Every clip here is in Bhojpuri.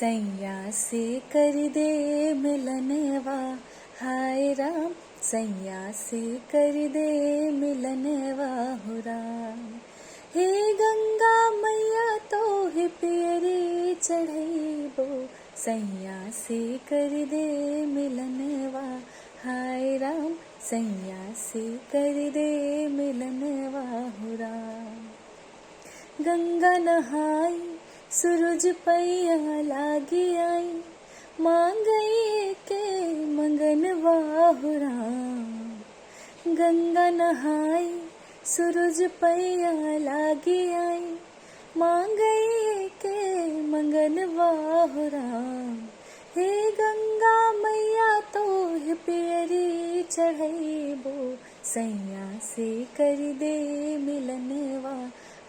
सैया से कर दे मिलनवा, हाय राम सैया से कर दे मिलनवा हो राम। हे गंगा मैया तो हे पियरी चढ़ैबो, सैया से कर दे मिलनवा, हाय राम सैया से कर दे मिलनवा हो राम। गंगा नहाई सूरज पैया लागी आई, मांगई के मंगनवा हो राम। गंगा नहाई सूरज पैया लागी आई, मांगई के मंगनवा हो राम। हे गंगा मैया तो हे पियरी चढ़ैबो, सैया से कर दे मिलनवा,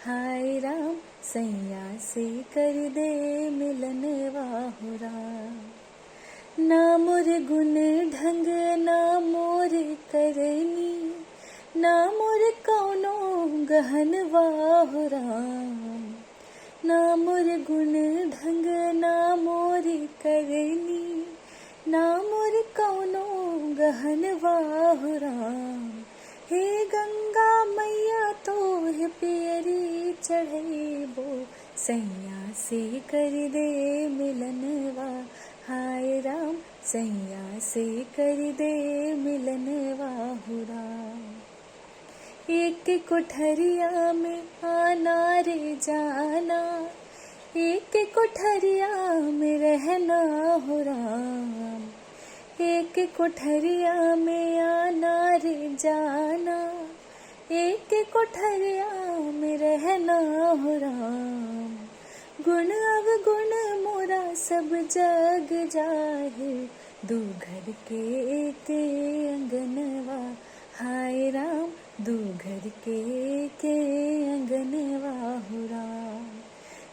हाय राम सैया से कर दे मिलनवा हो राम। ना मोर गुण ढंग ना मोर करनी, ना मोर कौनो गहनवा हो राम। ना मोर गुण ढंग ना मोर करनी, ना मोर कौनो गहनवा हो राम। हे गंगा मैया तो हे पियरी चढ़ैबो, सैया से कर दे मिलनवा, हाय राम सैया से कर दे मिलनवा हो राम। एक कोठरिया में आना रे जाना, एक कोठरिया में रहना हो राम। एक कोठरिया में आना रे जाना, एक कोठरिया में रहना हो राम। गुण अवगुण मोरा सब जग जाहे, दू घर के एक अंगनवा, हाय राम दू घर के एक अंगनवा हो राम।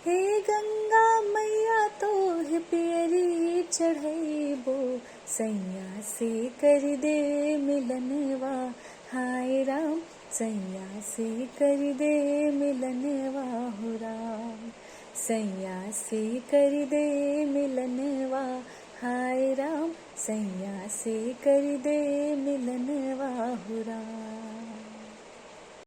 हे गंगा मैया तो हे पियरी चढ़ैबो, सैया से कर दे मिलनवा, हाय राम सैया से कर दे मिलनवा हो राम। सैया से कर दे मिलनवा, हाय राम सैया से कर दे मिलनवा हो राम।